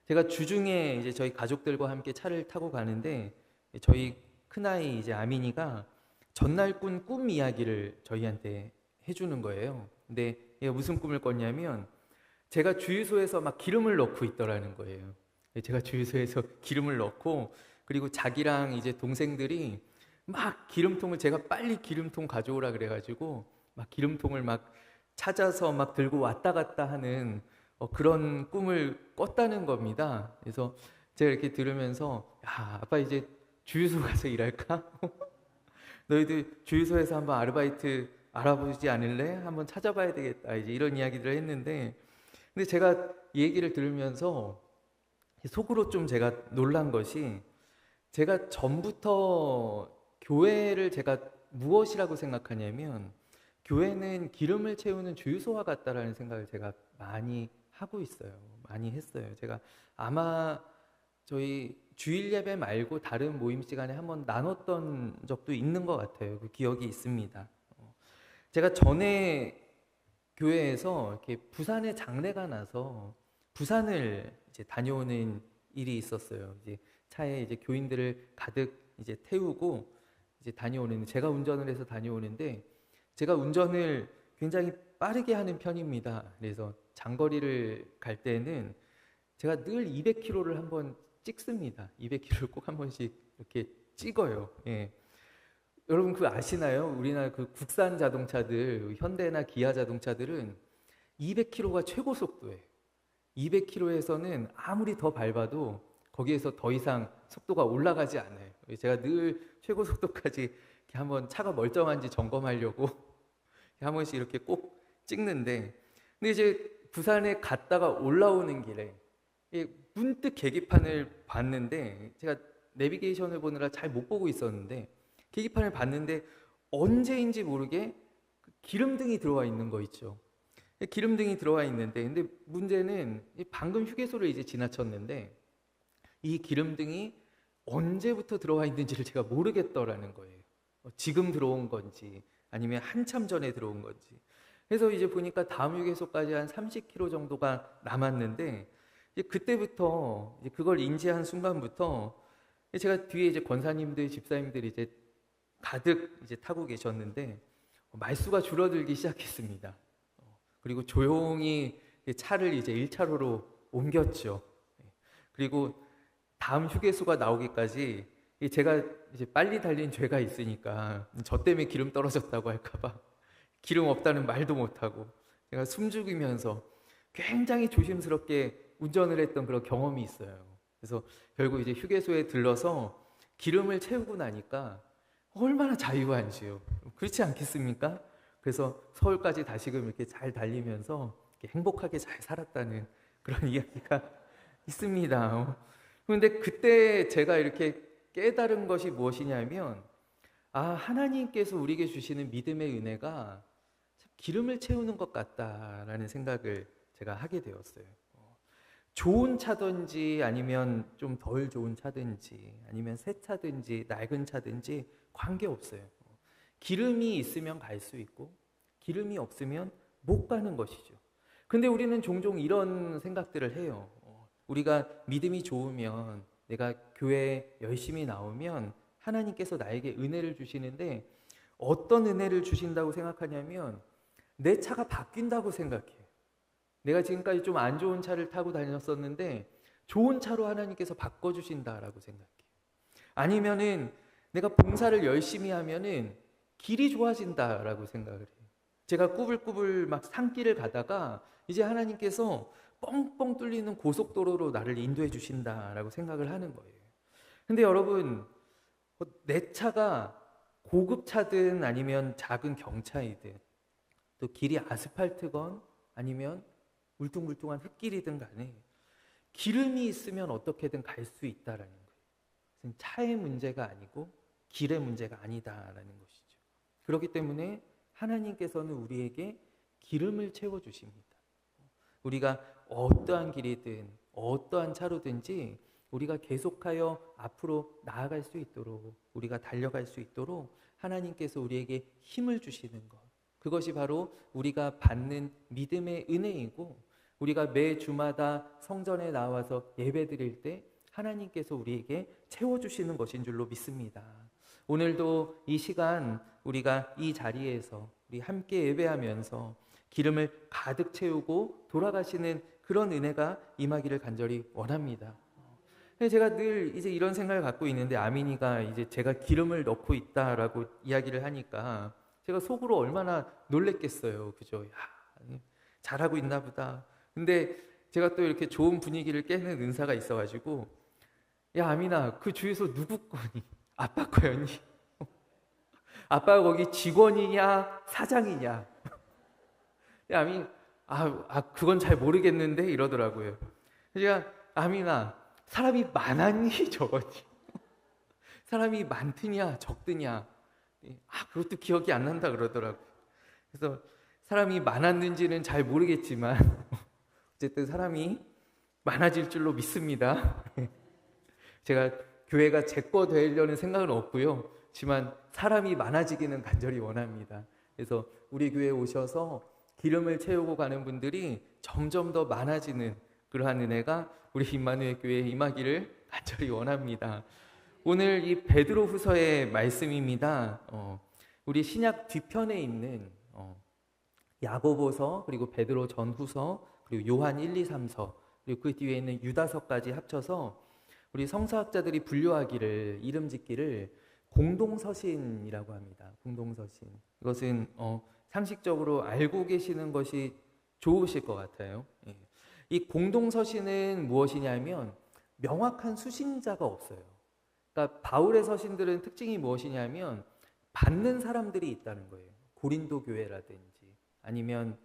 제가 주중에 이제 저희 가족들과 함께 차를 타고 가는데 저희 큰아이 이제 아민이가 전날 꾼 꿈 이야기를 저희한테 해주는 거예요. 근데 얘가 무슨 꿈을 꿨냐면 제가 주유소에서 막 기름을 넣고 있더라는 거예요. 제가 주유소에서 기름을 넣고 그리고 자기랑 이제 동생들이 막 기름통을 제가 빨리 기름통 가져오라 그래가지고 막 기름통을 막 찾아서 막 들고 왔다 갔다 하는 그런 꿈을 꿨다는 겁니다. 그래서 제가 이렇게 들으면서 야, 아빠 이제 주유소 가서 일할까? 너희들 주유소에서 한번 아르바이트 알아보지 않을래? 한번 찾아봐야 되겠다. 이제 이런 이야기들을 했는데 근데 제가 이 얘기를 들으면서 속으로 좀 제가 놀란 것이 제가 전부터 교회를 제가 무엇이라고 생각하냐면 교회는 기름을 채우는 주유소와 같다라는 생각을 제가 많이 하고 있어요. 많이 했어요. 제가 아마 저희 주일 예배 말고 다른 모임 시간에 한번 나눴던 적도 있는 것 같아요. 그 기억이 있습니다. 제가 전에 교회에서 이렇게 부산에 장례가 나서 부산을 이제 다녀오는 일이 있었어요. 이제 차에 이제 교인들을 가득 이제 태우고 이제 다녀오는 제가 운전을 해서 다녀오는데 제가 운전을 굉장히 빠르게 하는 편입니다. 그래서 장거리를 갈 때는 제가 늘 200km를 한번 찍습니다. 200km를 꼭 한 번씩 이렇게 찍어요. 예. 여러분 그거 아시나요? 우리나라 그 국산 자동차들, 현대나 기아 자동차들은 200km가 최고 속도예요. 200km에서는 아무리 더 밟아도 거기에서 더 이상 속도가 올라가지 않아요. 제가 늘 최고 속도까지 이렇게 한번 차가 멀쩡한지 점검하려고 한 번씩 이렇게 꼭 찍는데, 근데 이제 부산에 갔다가 올라오는 길에 문득 계기판을 봤는데 제가 내비게이션을 보느라 잘 못 보고 있었는데 계기판을 봤는데 언제인지 모르게 기름등이 들어와 있는 거 있죠. 기름등이 들어와 있는데 근데 문제는 방금 휴게소를 이제 지나쳤는데 이 기름등이 언제부터 들어와 있는지를 제가 모르겠더라는 거예요. 지금 들어온 건지 아니면 한참 전에 들어온 건지. 그래서 이제 보니까 다음 휴게소까지 한 30km 정도가 남았는데 이제 그때부터 이제 그걸 인지한 순간부터 제가 뒤에 이제 권사님들, 집사님들이 이제 가득 이제 타고 계셨는데 말수가 줄어들기 시작했습니다. 그리고 조용히 차를 이제 1차로로 옮겼죠. 그리고 다음 휴게소가 나오기까지 제가 이제 빨리 달린 죄가 있으니까 저 때문에 기름 떨어졌다고 할까봐 기름 없다는 말도 못하고 제가 숨죽이면서 굉장히 조심스럽게 운전을 했던 그런 경험이 있어요. 그래서 결국 이제 휴게소에 들러서 기름을 채우고 나니까 얼마나 자유한지요. 그렇지 않겠습니까? 그래서 서울까지 다시금 이렇게 잘 달리면서 이렇게 행복하게 잘 살았다는 그런 이야기가 있습니다. 그런데 그때 제가 이렇게 깨달은 것이 무엇이냐면 하나님께서 우리에게 주시는 믿음의 은혜가 참 기름을 채우는 것 같다라는 생각을 제가 하게 되었어요. 좋은 차든지 아니면 좀 덜 좋은 차든지 아니면 새 차든지 낡은 차든지 관계없어요. 기름이 있으면 갈 수 있고 기름이 없으면 못 가는 것이죠. 근데 우리는 종종 이런 생각들을 해요. 우리가 믿음이 좋으면 내가 교회에 열심히 나오면 하나님께서 나에게 은혜를 주시는데 어떤 은혜를 주신다고 생각하냐면 내 차가 바뀐다고 생각해요. 내가 지금까지 좀 안 좋은 차를 타고 다녔었는데 좋은 차로 하나님께서 바꿔주신다라고 생각해요. 아니면은 내가 봉사를 열심히 하면은 길이 좋아진다라고 생각을 해요. 제가 꾸불꾸불 막 산길을 가다가 이제 하나님께서 뻥뻥 뚫리는 고속도로로 나를 인도해 주신다라고 생각을 하는 거예요. 근데 여러분, 내 차가 고급차든 아니면 작은 경차이든 또 길이 아스팔트건 아니면 울퉁불퉁한 흙길이든 간에 기름이 있으면 어떻게든 갈 수 있다라는 거예요. 차의 문제가 아니고 길의 문제가 아니다라는 것이죠. 그렇기 때문에 하나님께서는 우리에게 기름을 채워주십니다. 우리가 어떠한 길이든 어떠한 차로든지 우리가 계속하여 앞으로 나아갈 수 있도록 우리가 달려갈 수 있도록 하나님께서 우리에게 힘을 주시는 것, 그것이 바로 우리가 받는 믿음의 은혜이고 우리가 매 주마다 성전에 나와서 예배드릴 때 하나님께서 우리에게 채워주시는 것인 줄로 믿습니다. 오늘도 이 시간 우리가 이 자리에서 우리 함께 예배하면서 기름을 가득 채우고 돌아가시는 그런 은혜가 임하기를 간절히 원합니다. 제가 늘 이제 이런 생각을 갖고 있는데, 아민이가 이제 제가 기름을 넣고 있다라고 이야기를 하니까 제가 속으로 얼마나 놀랬겠어요. 그죠? 야, 잘하고 있나 보다. 근데 제가 또 이렇게 좋은 분위기를 깨는 은사가 있어가지고, 야, 아민아, 그 주유소 누구 거니? 아빠 거였니? 아빠가 거기 직원이냐 사장이냐? 야, 아민, 그건 잘 모르겠는데 이러더라고요. 제가, 아민아, 사람이 많았니 적었니? 사람이 많드냐 적드냐? 그것도 기억이 안 난다 그러더라고요. 그래서 사람이 많았는지는 잘 모르겠지만 어쨌든 사람이 많아질 줄로 믿습니다. 제가 교회가 제 거 되려는 생각은 없고요. 하지만 사람이 많아지기는 간절히 원합니다. 그래서 우리 교회에 오셔서 기름을 채우고 가는 분들이 점점 더 많아지는 그러한 은혜가 우리 임마누엘 교회에 임하기를 간절히 원합니다. 오늘 이 베드로후서의 말씀입니다. 우리 신약 뒤편에 있는 야고보서, 그리고 베드로 전후서, 그리고 요한 1, 2, 3서, 그리고 그 뒤에 있는 유다서까지 합쳐서 우리 성서학자들이 분류하기를, 이름 짓기를 공동서신이라고 합니다. 공동서신. 이것은 상식적으로 알고 계시는 것이 좋으실 것 같아요. 예. 이 공동서신은 무엇이냐면 명확한 수신자가 없어요. 그러니까 바울의 서신들은 특징이 무엇이냐면 받는 사람들이 있다는 거예요. 고린도 교회라든지 아니면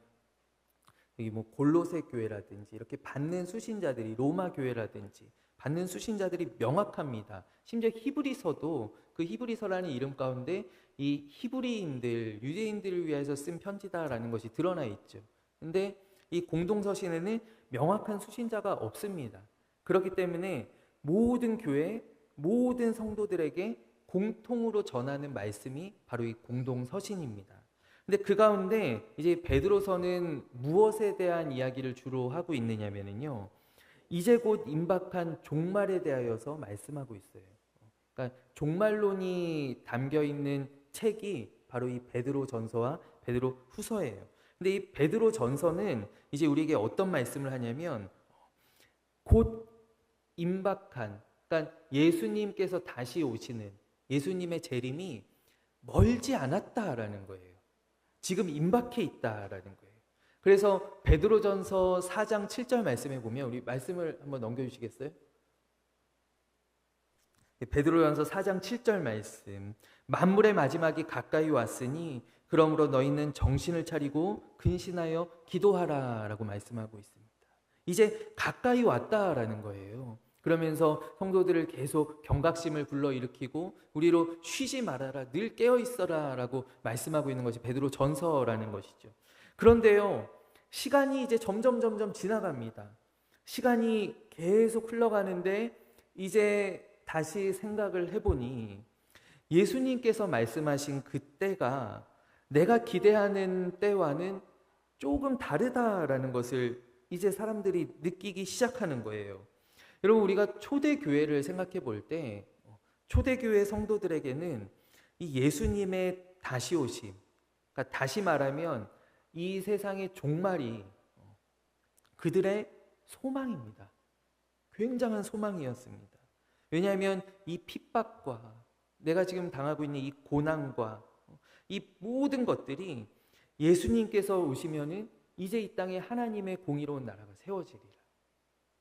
여기 뭐 골로새 교회라든지 이렇게 받는 수신자들이, 로마 교회라든지 받는 수신자들이 명확합니다. 심지어 히브리서도 그 히브리서라는 이름 가운데 이 히브리인들, 유대인들을 위해서 쓴 편지다라는 것이 드러나 있죠. 근데 이 공동서신에는 명확한 수신자가 없습니다. 그렇기 때문에 모든 교회, 모든 성도들에게 공통으로 전하는 말씀이 바로 이 공동서신입니다. 근데 그 가운데 이제 베드로서는 무엇에 대한 이야기를 주로 하고 있느냐면요, 이제 곧 임박한 종말에 대하여서 말씀하고 있어요. 그러니까 종말론이 담겨 있는 책이 바로 이 베드로 전서와 베드로 후서예요. 근데 이 베드로 전서는 이제 우리에게 어떤 말씀을 하냐면 곧 임박한, 그러니까 예수님께서 다시 오시는, 예수님의 재림이 멀지 않았다라는 거예요. 지금 임박해 있다라는 거예요. 그래서 베드로전서 4장 7절 말씀에 보면, 우리 말씀을 한번 넘겨주시겠어요? 베드로전서 4장 7절 말씀, 만물의 마지막이 가까이 왔으니 그러므로 너희는 정신을 차리고 근신하여 기도하라 라고 말씀하고 있습니다. 이제 가까이 왔다라는 거예요. 그러면서 성도들을 계속 경각심을 불러일으키고 우리로 쉬지 말아라, 늘 깨어있어라 라고 말씀하고 있는 것이 베드로 전서라는 것이죠. 그런데요, 시간이 이제 점점 지나갑니다. 시간이 계속 흘러가는데 이제 다시 생각을 해보니 예수님께서 말씀하신 그때가 내가 기대하는 때와는 조금 다르다라는 것을 이제 사람들이 느끼기 시작하는 거예요. 여러분, 우리가 초대교회를 생각해 볼 때 초대교회 성도들에게는 이 예수님의 다시 오심, 그러니까 다시 말하면 이 세상의 종말이 그들의 소망입니다. 굉장한 소망이었습니다. 왜냐하면 이 핍박과 내가 지금 당하고 있는 이 고난과 이 모든 것들이 예수님께서 오시면은 이제 이 땅에 하나님의 공의로운 나라가 세워지리라.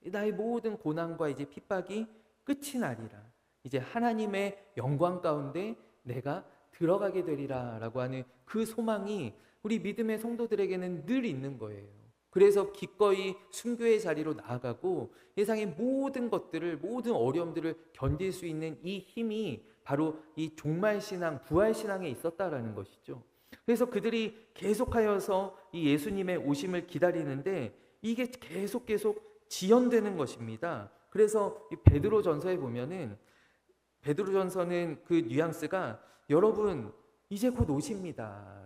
나의 모든 고난과 이제 핍박이 끝이 나리라. 이제 하나님의 영광 가운데 내가 들어가게 되리라 라고 하는 그 소망이 우리 믿음의 성도들에게는 늘 있는 거예요. 그래서 기꺼이 순교의 자리로 나아가고 세상의 모든 것들을, 모든 어려움들을 견딜 수 있는 이 힘이 바로 이 종말신앙, 부활신앙에 있었다라는 것이죠. 그래서 그들이 계속하여서 이 예수님의 오심을 기다리는데 이게 계속 지연되는 것입니다. 그래서 이 베드로전서에 보면은, 베드로전서는 그 뉘앙스가 여러분 이제 곧 오십니다.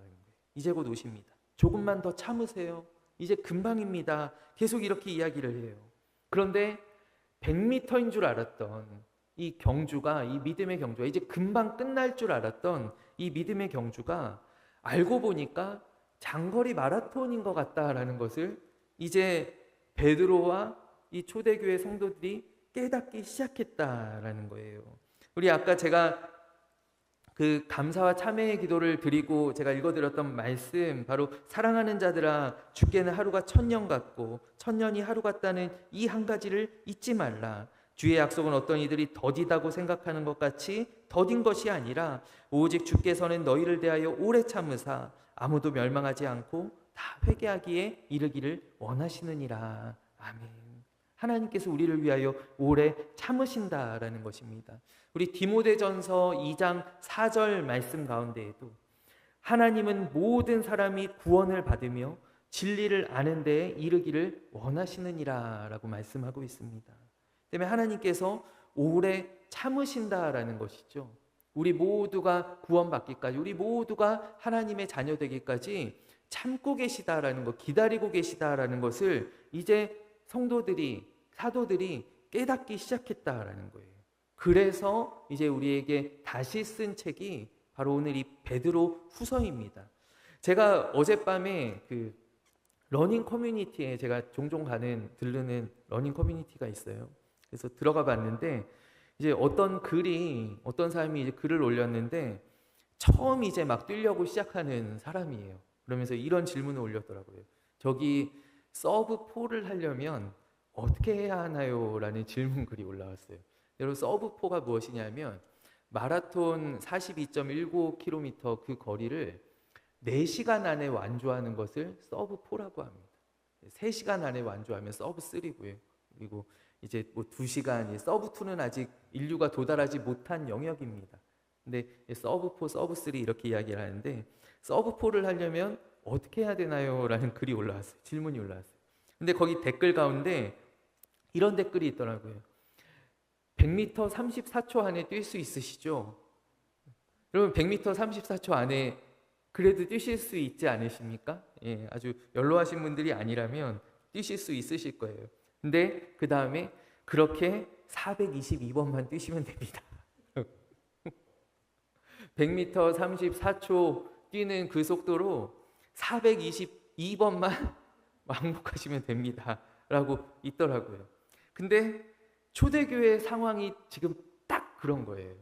이제 곧 오십니다. 조금만 더 참으세요. 이제 금방입니다. 계속 이렇게 이야기를 해요. 그런데 100m인 줄 알았던 이 경주가, 이 믿음의 경주가 이제 금방 끝날 줄 알았던 이 믿음의 경주가 알고 보니까 장거리 마라톤인 것 같다라는 것을 이제 베드로와 이 초대교회 성도들이 깨닫기 시작했다라는 거예요. 우리 아까 제가 그 감사와 참회의 기도를 드리고 제가 읽어드렸던 말씀, 바로 사랑하는 자들아 주께는 하루가 1000년 같고 1000년이 하루 같다는 이 한 가지를 잊지 말라. 주의 약속은 어떤 이들이 더디다고 생각하는 것 같이 더딘 것이 아니라 오직 주께서는 너희를 대하여 오래 참으사 아무도 멸망하지 않고 다 회개하기에 이르기를 원하시느니라. 아멘. 하나님께서 우리를 위하여 오래 참으신다라는 것입니다. 우리 디모데전서 2장 4절 말씀 가운데에도 하나님은 모든 사람이 구원을 받으며 진리를 아는 데에 이르기를 원하시느니라 라고 말씀하고 있습니다. 때문에 하나님께서 오래 참으신다라는 것이죠. 우리 모두가 구원받기까지, 우리 모두가 하나님의 자녀 되기까지 참고 계시다라는 것, 기다리고 계시다라는 것을 이제 성도들이, 사도들이 깨닫기 시작했다라는 거예요. 그래서 이제 우리에게 다시 쓴 책이 바로 오늘 이 베드로 후서입니다. 제가 어젯밤에 그 러닝 커뮤니티에 제가 종종 들르는 러닝 커뮤니티가 있어요. 그래서 들어가 봤는데 이제 어떤 사람이 이제 글을 올렸는데 처음 이제 막 뛰려고 시작하는 사람이에요. 그러면서 이런 질문을 올렸더라고요. 저기 서브 4를 하려면 어떻게 해야 하나요? 라는 질문 글이 올라왔어요. 여러분, 서브 4가 무엇이냐면 마라톤 42.19km 그 거리를 4시간 안에 완주하는 것을 서브 4라고 합니다. 3시간 안에 완주하면 서브 3고요. 그리고 이제 뭐 2시간, 서브 2는 아직 인류가 도달하지 못한 영역입니다. 근데 서브 4, 서브 3 이렇게 이야기를 하는데 서브 4를 하려면 어떻게 해야 되나요? 라는 글이 올라왔어요. 질문이 올라왔어요. 근데 거기 댓글 가운데 이런 댓글이 있더라고요. 100m 34초 안에 뛸 수 있으시죠? 여러분 100m 34초 안에 그래도 뛰실 수 있지 않으십니까? 예, 아주 연로하신 분들이 아니라면 뛰실 수 있으실 거예요. 근데 그 다음에 그렇게 422번만 뛰시면 됩니다. 100m 34초 뛰는 그 속도로 422번만 왕복하시면 됩니다. 라고 있더라고요. 근데 초대교회 상황이 지금 딱 그런 거예요.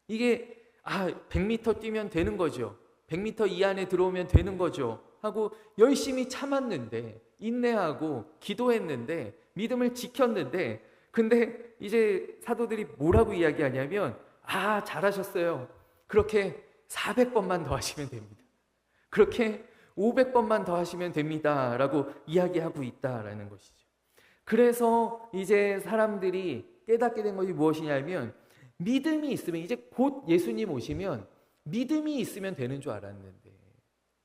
이게 100m 뛰면 되는 거죠. 100m 이 안에 들어오면 되는 거죠. 하고 열심히 참았는데, 인내하고 기도했는데, 믿음을 지켰는데, 근데 이제 사도들이 뭐라고 이야기하냐면 잘하셨어요. 그렇게 400번만 더 하시면 됩니다. 그렇게 500번만 더 하시면 됩니다. 라고 이야기하고 있다라는 것이죠. 그래서 이제 사람들이 깨닫게 된 것이 무엇이냐면 믿음이 있으면, 이제 곧 예수님 오시면 믿음이 있으면 되는 줄 알았는데,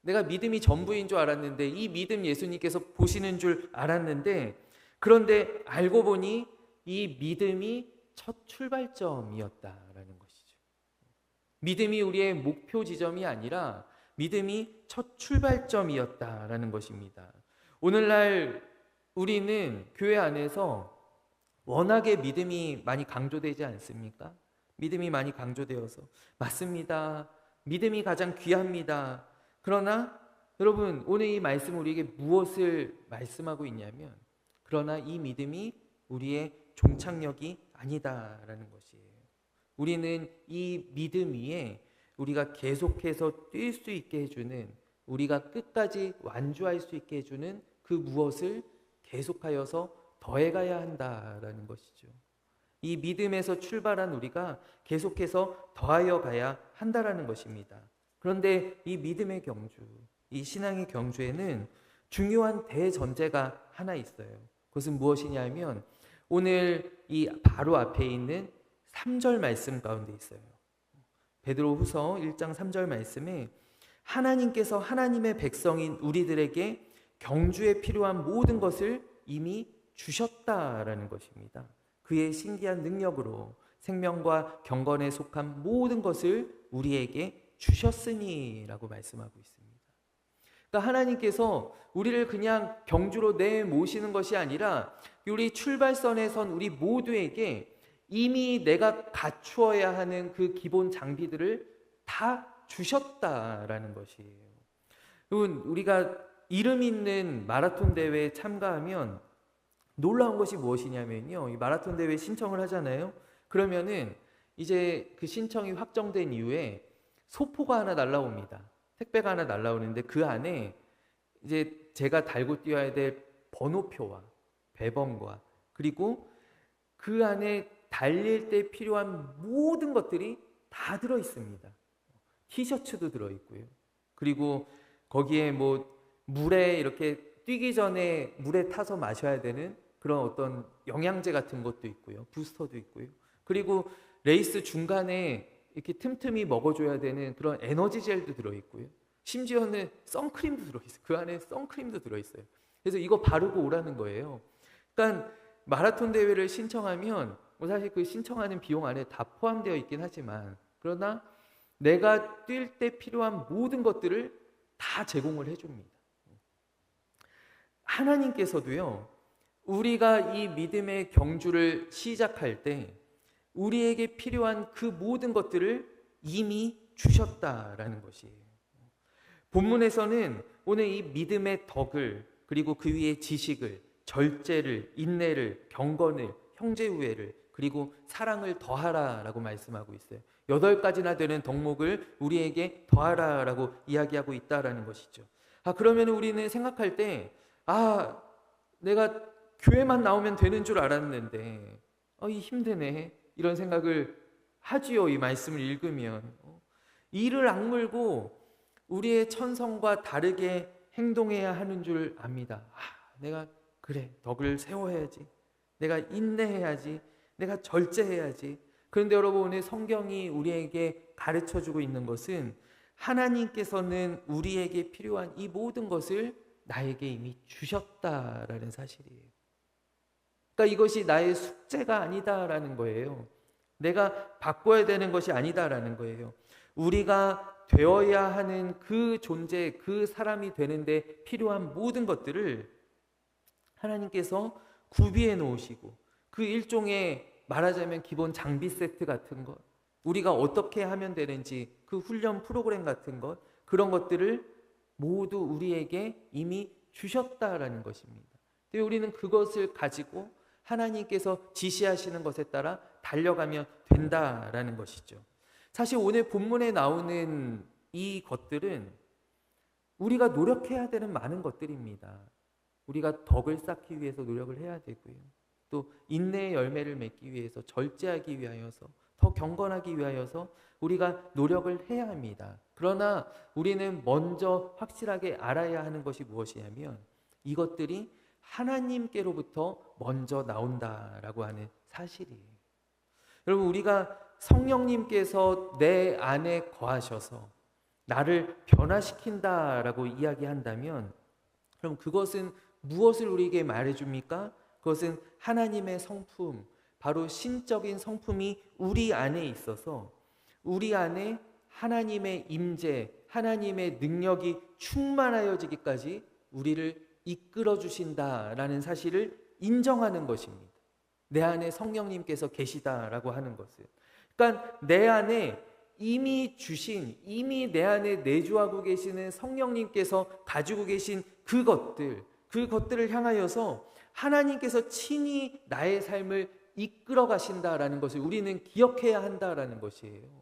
내가 믿음이 전부인 줄 알았는데, 이 믿음 예수님께서 보시는 줄 알았는데, 그런데 알고 보니 이 믿음이 첫 출발점이었다라는 것이죠. 믿음이 우리의 목표 지점이 아니라 믿음이 첫 출발점이었다라는 것입니다. 오늘날 우리는 교회 안에서 워낙에 믿음이 많이 강조되지 않습니까? 믿음이 많이 강조되어서 맞습니다. 믿음이 가장 귀합니다. 그러나 여러분, 오늘 이 말씀은 우리에게 무엇을 말씀하고 있냐면, 그러나 이 믿음이 우리의 종착역이 아니다라는 것이에요. 우리는 이 믿음 위에 우리가 계속해서 뛸 수 있게 해주는, 우리가 끝까지 완주할 수 있게 해주는 그 무엇을 계속하여서 더해가야 한다라는 것이죠. 이 믿음에서 출발한 우리가 계속해서 더하여 가야 한다라는 것입니다. 그런데 이 믿음의 경주, 이 신앙의 경주에는 중요한 대전제가 하나 있어요. 그것은 무엇이냐면 오늘 이 바로 앞에 있는 3절 말씀 가운데 있어요. 베드로 후서 1장 3절 말씀에 하나님께서 하나님의 백성인 우리들에게 경주에 필요한 모든 것을 이미 주셨다라는 것입니다. 그의 신기한 능력으로 생명과 경건에 속한 모든 것을 우리에게 주셨으니 라고 말씀하고 있습니다. 그러니까 하나님께서 우리를 그냥 경주로 내모시는 것이 아니라 우리 출발선에 선 우리 모두에게 이미 내가 갖추어야 하는 그 기본 장비들을 다 주셨다라는 것이에요. 여러분, 우리가 이름 있는 마라톤 대회에 참가하면 놀라운 것이 무엇이냐면요, 이 마라톤 대회 신청을 하잖아요. 그러면은 이제 그 신청이 확정된 이후에 소포가 하나 날라옵니다. 택배가 하나 날라오는데 그 안에 이제 제가 달고 뛰어야 될 번호표와 배번과 그리고 그 안에 달릴 때 필요한 모든 것들이 다 들어 있습니다. 티셔츠도 들어 있고요. 그리고 거기에 뭐 물에 이렇게 뛰기 전에 물에 타서 마셔야 되는 그런 어떤 영양제 같은 것도 있고요. 부스터도 있고요. 그리고 레이스 중간에 이렇게 틈틈이 먹어줘야 되는 그런 에너지 젤도 들어있고요. 심지어는 선크림도 들어있어요. 그 안에 선크림도 들어있어요. 그래서 이거 바르고 오라는 거예요. 그러니까 마라톤 대회를 신청하면 뭐 사실 그 신청하는 비용 안에 다 포함되어 있긴 하지만, 그러나 내가 뛸 때 필요한 모든 것들을 다 제공을 해줍니다. 하나님께서도요, 우리가 이 믿음의 경주를 시작할 때 우리에게 필요한 그 모든 것들을 이미 주셨다라는 것이에요. 본문에서는 오늘 이 믿음의 덕을, 그리고 그 위에 지식을, 절제를, 인내를, 경건을, 형제우애를, 그리고 사랑을 더하라라고 말씀하고 있어요. 8가지나 되는 덕목을 우리에게 더하라라고 이야기하고 있다라는 것이죠. 그러면 우리는 생각할 때, 내가 교회만 나오면 되는 줄 알았는데 이 힘드네, 이런 생각을 하지요. 이 말씀을 읽으면 이를 악물고 우리의 천성과 다르게 행동해야 하는 줄 압니다. 내가 그래, 덕을 세워야지, 내가 인내해야지, 내가 절제해야지. 그런데 여러분, 오늘 성경이 우리에게 가르쳐주고 있는 것은 하나님께서는 우리에게 필요한 이 모든 것을 나에게 이미 주셨다라는 사실이에요. 그러니까 이것이 나의 숙제가 아니다라는 거예요. 내가 바꿔야 되는 것이 아니다라는 거예요. 우리가 되어야 하는 그 존재, 그 사람이 되는데 필요한 모든 것들을 하나님께서 구비해 놓으시고, 그 일종의 말하자면 기본 장비 세트 같은 것, 우리가 어떻게 하면 되는지 그 훈련 프로그램 같은 것, 그런 것들을 모두 우리에게 이미 주셨다라는 것입니다. 우리는 그것을 가지고 하나님께서 지시하시는 것에 따라 달려가면 된다라는 것이죠. 사실 오늘 본문에 나오는 이 것들은 우리가 노력해야 되는 많은 것들입니다. 우리가 덕을 쌓기 위해서 노력을 해야 되고요. 또 인내의 열매를 맺기 위해서, 절제하기 위하여서, 더 경건하기 위하여서 우리가 노력을 해야 합니다. 그러나 우리는 먼저 확실하게 알아야 하는 것이 무엇이냐면 이것들이 하나님께로부터 먼저 나온다라고 하는 사실이에요. 여러분, 우리가 성령님께서 내 안에 거하셔서 나를 변화시킨다라고 이야기한다면, 그럼 그것은 무엇을 우리에게 말해줍니까? 그것은 하나님의 성품, 바로 신적인 성품이 우리 안에 있어서 우리 안에 하나님의 임재, 하나님의 능력이 충만하여지기까지 우리를 이끌어 주신다라는 사실을 인정하는 것입니다. 내 안에 성령님께서 계시다라고 하는 것을. 그러니까 내 안에 이미 주신, 이미 내 안에 내주하고 계시는 성령님께서 가지고 계신 그것들을 향하여서 하나님께서 친히 나의 삶을 이끌어 가신다라는 것을 우리는 기억해야 한다라는 것이에요.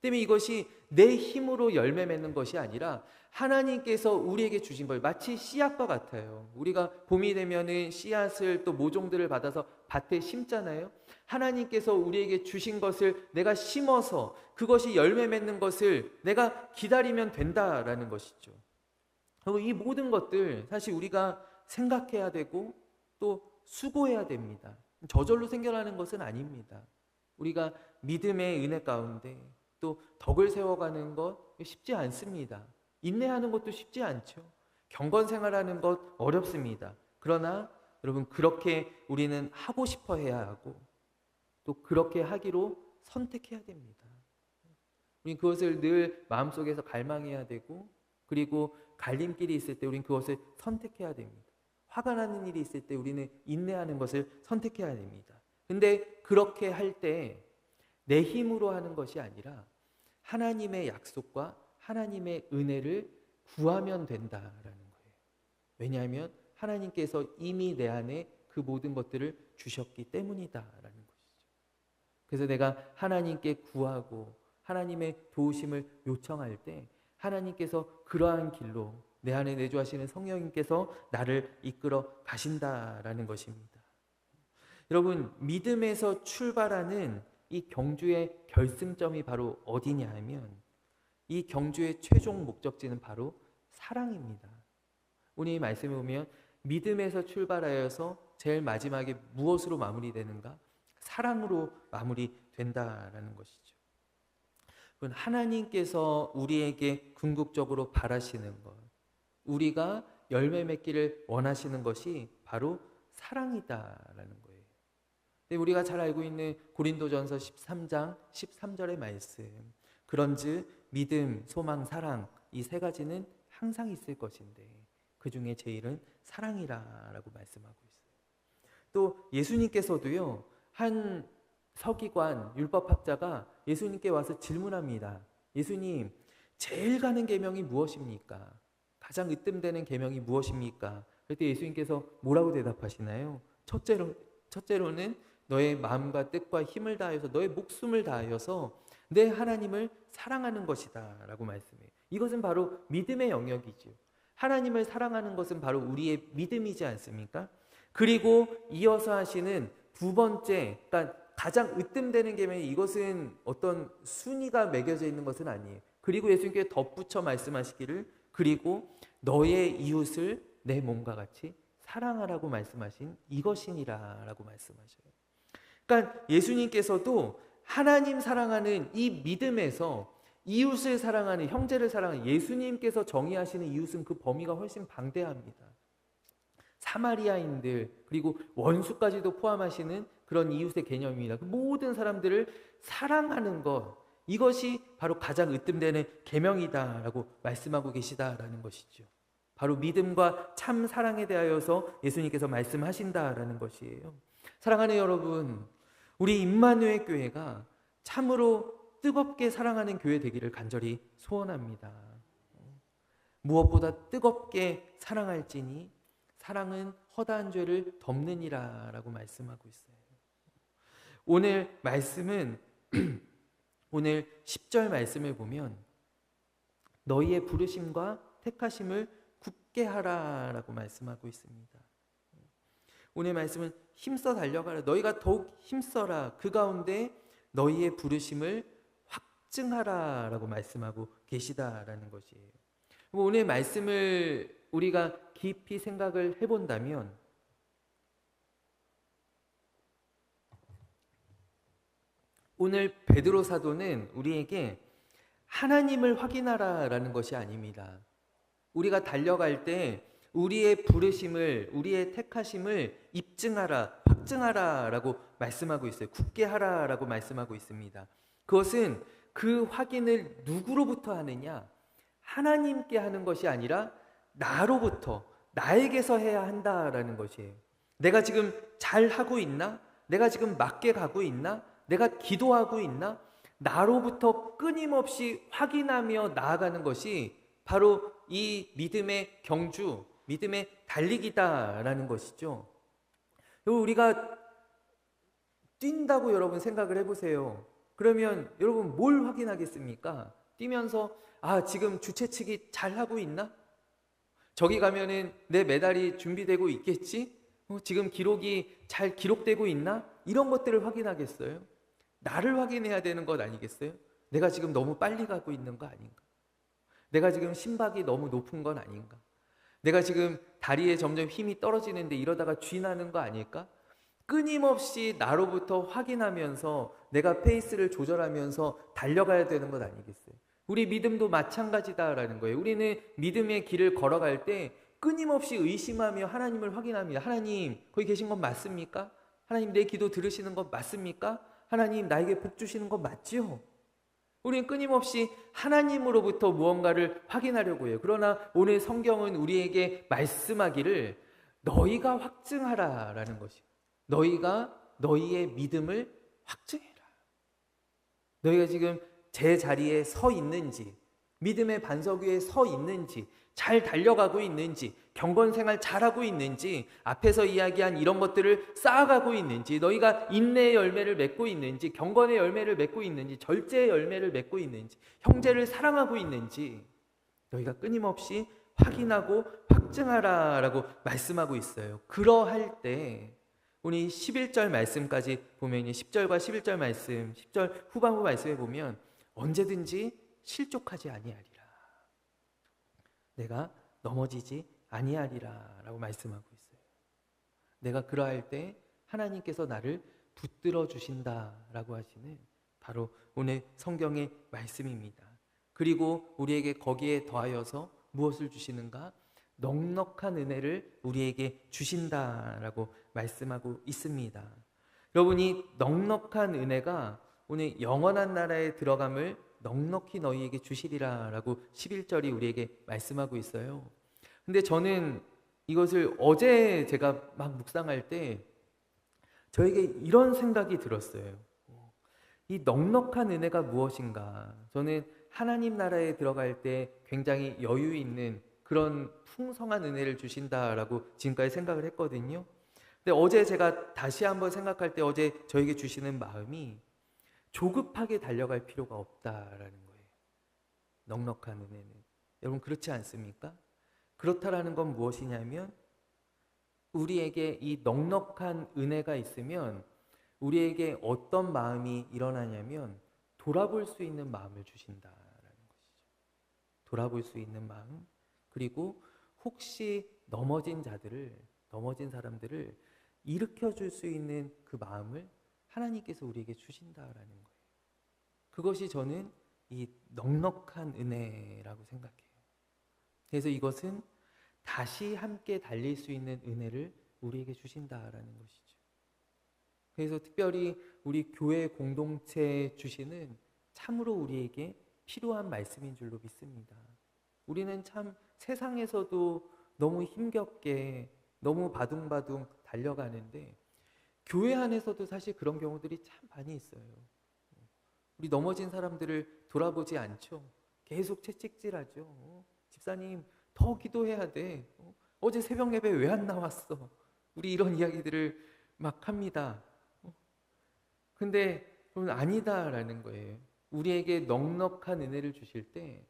때문에 이것이 내 힘으로 열매 맺는 것이 아니라 하나님께서 우리에게 주신 걸, 마치 씨앗과 같아요. 우리가 봄이 되면은 씨앗을 또 모종들을 받아서 밭에 심잖아요. 하나님께서 우리에게 주신 것을 내가 심어서 그것이 열매 맺는 것을 내가 기다리면 된다라는 것이죠. 그리고 이 모든 것들 사실 우리가 생각해야 되고 또 수고해야 됩니다. 저절로 생겨나는 것은 아닙니다. 우리가 믿음의 은혜 가운데 또 덕을 세워가는 것 쉽지 않습니다. 인내하는 것도 쉽지 않죠. 경건 생활하는 것 어렵습니다. 그러나 여러분, 그렇게 우리는 하고 싶어 해야 하고 또 그렇게 하기로 선택해야 됩니다. 우리는 그것을 늘 마음속에서 갈망해야 되고, 그리고 갈림길이 있을 때 우리는 그것을 선택해야 됩니다. 화가 나는 일이 있을 때 우리는 인내하는 것을 선택해야 됩니다. 근데 그렇게 할 때 내 힘으로 하는 것이 아니라 하나님의 약속과 하나님의 은혜를 구하면 된다라는 거예요. 왜냐하면 하나님께서 이미 내 안에 그 모든 것들을 주셨기 때문이다라는 것이죠. 그래서 내가 하나님께 구하고 하나님의 도우심을 요청할 때 하나님께서 그러한 길로 내 안에 내주하시는 성령님께서 나를 이끌어 가신다라는 것입니다. 여러분, 믿음에서 출발하는 이 경주의 결승점이 바로 어디냐 하면 이 경주의 최종 목적지는 바로 사랑입니다. 오늘 이 말씀에 보면 믿음에서 출발하여서 제일 마지막에 무엇으로 마무리되는가? 사랑으로 마무리된다라는 것이죠. 하나님께서 우리에게 궁극적으로 바라시는 것, 우리가 열매 맺기를 원하시는 것이 바로 사랑이다라는 거예요. 우리가 잘 알고 있는 고린도전서 13장 13절의 말씀, 그런즉 믿음, 소망, 사랑 이 세 가지는 항상 있을 것인데 그 중에 제일은 사랑이라고 말씀하고 있어요. 또 예수님께서도요, 한 서기관 율법학자가 예수님께 와서 질문합니다. 예수님, 제일 가는 계명이 무엇입니까? 가장 으뜸되는 계명이 무엇입니까? 그때 예수님께서 뭐라고 대답하시나요? 첫째로는 너의 마음과 뜻과 힘을 다하여서 너의 목숨을 다하여서 내 하나님을 사랑하는 것이다 라고 말씀해요. 이것은 바로 믿음의 영역이죠. 하나님을 사랑하는 것은 바로 우리의 믿음이지 않습니까? 그리고 이어서 하시는 두 번째, 그러니까 가장 으뜸되는 계명이 이것은 어떤 순위가 매겨져 있는 것은 아니에요. 그리고 예수님께 덧붙여 말씀하시기를 그리고 너의 이웃을 내 몸과 같이 사랑하라고 말씀하신 이것이니라 라고 말씀하셔요. 그러니까 예수님께서도 하나님 사랑하는 이 믿음에서 이웃을 사랑하는, 형제를 사랑하는, 예수님께서 정의하시는 이웃은 그 범위가 훨씬 방대합니다. 사마리아인들 그리고 원수까지도 포함하시는 그런 이웃의 개념입니다. 그 모든 사람들을 사랑하는 것, 이것이 바로 가장 으뜸되는 계명이다라고 말씀하고 계시다라는 것이죠. 바로 믿음과 참 사랑에 대하여서 예수님께서 말씀하신다라는 것이에요. 사랑하는 여러분, 우리 임마누엘 교회가 참으로 뜨겁게 사랑하는 교회 되기를 간절히 소원합니다. 무엇보다 뜨겁게 사랑할지니 사랑은 허다한 죄를 덮느니라 라고 말씀하고 있어요. 오늘 말씀은 오늘 10절 말씀을 보면 너희의 부르심과 택하심을 굳게 하라 라고 말씀하고 있습니다. 오늘 말씀은 힘써 달려가라. 너희가 더욱 힘써라. 그 가운데 너희의 부르심을 확증하라 라고 말씀하고 계시다라는 것이에요. 오늘 말씀을 우리가 깊이 생각을 해본다면 오늘 베드로 사도는 우리에게 하나님을 확인하라 라는 것이 아닙니다. 우리가 달려갈 때 우리의 부르심을, 우리의 택하심을 입증하라, 확증하라 라고 말씀하고 있어요. 굳게 하라 라고 말씀하고 있습니다. 그것은 그 확인을 누구로부터 하느냐? 하나님께 하는 것이 아니라 나로부터, 나에게서 해야 한다라는 것이에요. 내가 지금 잘하고 있나? 내가 지금 맞게 가고 있나? 내가 기도하고 있나? 나로부터 끊임없이 확인하며 나아가는 것이 바로 이 믿음의 경주, 믿음의 달리기다라는 것이죠. 우리가 뛴다고 여러분 생각을 해보세요. 그러면 여러분 뭘 확인하겠습니까? 뛰면서 지금 주최 측이 잘하고 있나? 저기 가면은 내 메달이 준비되고 있겠지? 지금 기록이 잘 기록되고 있나? 이런 것들을 확인하겠어요? 나를 확인해야 되는 것 아니겠어요? 내가 지금 너무 빨리 가고 있는 거 아닌가? 내가 지금 심박이 너무 높은 건 아닌가? 내가 지금 다리에 점점 힘이 떨어지는데 이러다가 쥐 나는 거 아닐까? 끊임없이 나로부터 확인하면서 내가 페이스를 조절하면서 달려가야 되는 것 아니겠어요? 우리 믿음도 마찬가지다라는 거예요. 우리는 믿음의 길을 걸어갈 때 끊임없이 의심하며 하나님을 확인합니다. 하나님, 거기 계신 건 맞습니까? 하나님, 내 기도 들으시는 건 맞습니까? 하나님, 나에게 복 주시는 건 맞지요? 우리는 끊임없이 하나님으로부터 무언가를 확인하려고 해요. 그러나 오늘 성경은 우리에게 말씀하기를 너희가 확증하라라는 것이에요. 너희가 너희의 믿음을 확증해라. 너희가 지금 제 자리에 서 있는지, 믿음의 반석 위에 서 있는지, 잘 달려가고 있는지, 경건 생활 잘하고 있는지, 앞에서 이야기한 이런 것들을 쌓아가고 있는지, 너희가 인내의 열매를 맺고 있는지, 경건의 열매를 맺고 있는지, 절제의 열매를 맺고 있는지, 형제를 사랑하고 있는지 너희가 끊임없이 확인하고 확증하라라고 말씀하고 있어요. 그러할 때 우리 11절 말씀까지 보면 10절과 11절 말씀, 10절 후반부 말씀에 보면 언제든지 실족하지 아니하리라. 내가 넘어지지 아니하리라 라고 말씀하고 있어요. 내가 그러할 때 하나님께서 나를 붙들어 주신다라고 하시는 바로 오늘 성경의 말씀입니다. 그리고 우리에게 거기에 더하여서 무엇을 주시는가? 넉넉한 은혜를 우리에게 주신다라고 말씀하고 있습니다. 여러분이 넉넉한 은혜가 오늘 영원한 나라에 들어감을 넉넉히 너희에게 주시리라 라고 11절이 우리에게 말씀하고 있어요. 근데 저는 이것을 어제 제가 막 묵상할 때 저에게 이런 생각이 들었어요. 이 넉넉한 은혜가 무엇인가? 저는 하나님 나라에 들어갈 때 굉장히 여유 있는 그런 풍성한 은혜를 주신다라고 지금까지 생각을 했거든요. 근데 어제 제가 다시 한번 생각할 때 어제 저에게 주시는 마음이 조급하게 달려갈 필요가 없다라는 거예요. 넉넉한 은혜는. 여러분 그렇지 않습니까? 그렇다라는 건 무엇이냐면 우리에게 이 넉넉한 은혜가 있으면 우리에게 어떤 마음이 일어나냐면 돌아볼 수 있는 마음을 주신다라는 것이죠. 돌아볼 수 있는 마음, 그리고 혹시 넘어진 사람들을 일으켜 줄 수 있는 그 마음을 하나님께서 우리에게 주신다라는 거예요. 그것이 저는 이 넉넉한 은혜라고 생각해요. 그래서 이것은 다시 함께 달릴 수 있는 은혜를 우리에게 주신다라는 것이죠. 그래서 특별히 우리 교회 공동체에 주시는 참으로 우리에게 필요한 말씀인 줄로 믿습니다. 우리는 참 세상에서도 너무 힘겹게 너무 바둥바둥 달려가는데 교회 안에서도 사실 그런 경우들이 참 많이 있어요. 우리 넘어진 사람들을 돌아보지 않죠. 계속 채찍질하죠. 집사님 더 기도해야 돼. 어제 새벽 예배 왜 안 나왔어? 우리 이런 이야기들을 막 합니다. 근데 그건 아니다라는 거예요. 우리에게 넉넉한 은혜를 주실 때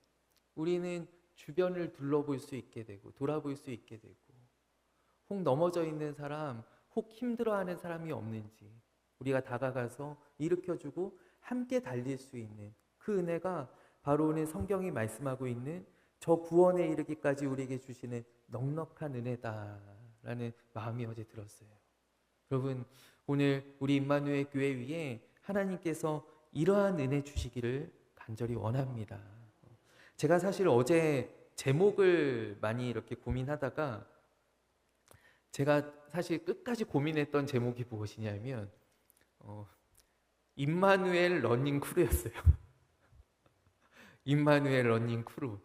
우리는 주변을 둘러볼 수 있게 되고 돌아볼 수 있게 되고 혹 넘어져 있는 사람, 혹 힘들어하는 사람이 없는지 우리가 다가가서 일으켜주고 함께 달릴 수 있는 그 은혜가 바로 오늘 성경이 말씀하고 있는 저 구원에 이르기까지 우리에게 주시는 넉넉한 은혜다라는 마음이 어제 들었어요. 여러분 오늘 우리 임마누엘 교회 위에 하나님께서 이러한 은혜 주시기를 간절히 원합니다. 제가 사실 어제 제목을 많이 이렇게 고민하다가 제가 사실 끝까지 고민했던 제목이 무엇이냐면 임마누엘 러닝 크루였어요. 임마누엘 러닝 크루.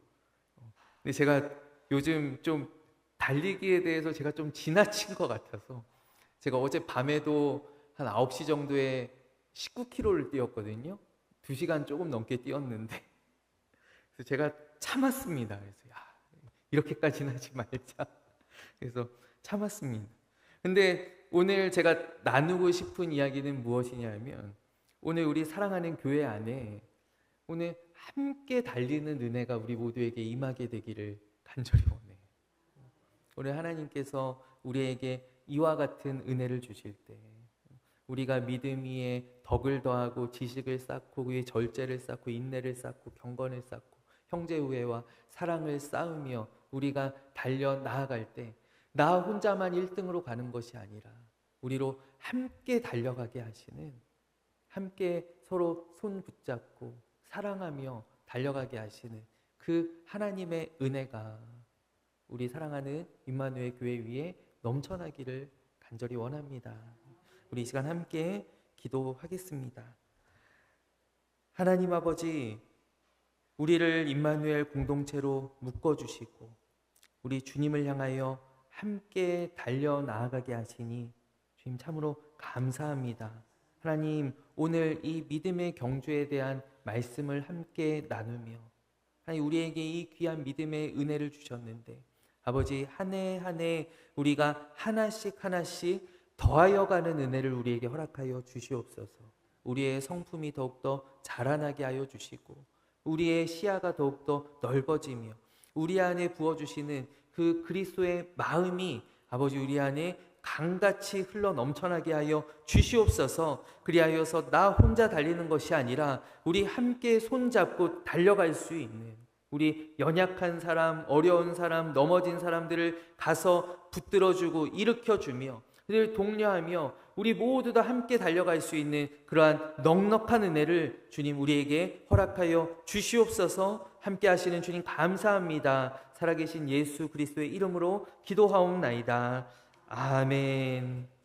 근데 제가 요즘 좀 달리기에 대해서 제가 좀 지나친 것 같아서 제가 어제 밤에도 한 9시 정도에 19km를 뛰었거든요. 2시간 조금 넘게 뛰었는데 그래서 제가 참았습니다. 그래서 이렇게까지는 하지 말자. 그래서 참았습니다. 근데 오늘 제가 나누고 싶은 이야기는 무엇이냐면 오늘 우리 사랑하는 교회 안에 오늘 함께 달리는 은혜가 우리 모두에게 임하게 되기를 간절히 원해요. 오늘 하나님께서 우리에게 이와 같은 은혜를 주실 때 우리가 믿음 위에 덕을 더하고 지식을 쌓고 위에 절제를 쌓고 인내를 쌓고 경건을 쌓고 형제 우애와 사랑을 쌓으며 우리가 달려 나아갈 때 나 혼자만 1등으로 가는 것이 아니라 우리로 함께 달려가게 하시는, 함께 서로 손 붙잡고 사랑하며 달려가게 하시는 그 하나님의 은혜가 우리 사랑하는 임마누엘 교회 위에 넘쳐나기를 간절히 원합니다. 우리 이 시간 함께 기도하겠습니다. 하나님 아버지, 우리를 임마누엘 공동체로 묶어주시고 우리 주님을 향하여 함께 달려 나아가게 하시니 주님 참으로 감사합니다. 하나님, 오늘 이 믿음의 경주에 대한 말씀을 함께 나누며 하나님, 우리에게 이 귀한 믿음의 은혜를 주셨는데 아버지, 한 해 한 해 우리가 하나씩 하나씩 더하여 가는 은혜를 우리에게 허락하여 주시옵소서. 우리의 성품이 더욱더 자라나게 하여 주시고 우리의 시야가 더욱더 넓어지며 우리 안에 부어주시는 그 그리스도의 마음이 아버지 우리 안에 강같이 흘러 넘쳐나게 하여 주시옵소서. 그리하여서 나 혼자 달리는 것이 아니라 우리 함께 손잡고 달려갈 수 있는, 우리 연약한 사람, 어려운 사람, 넘어진 사람들을 가서 붙들어주고 일으켜주며 그들을 독려하며 우리 모두 다 함께 달려갈 수 있는 그러한 넉넉한 은혜를 주님 우리에게 허락하여 주시옵소서. 함께 하시는 주님 감사합니다. 살아계신 예수 그리스도의 이름으로 기도하옵나이다. 아멘.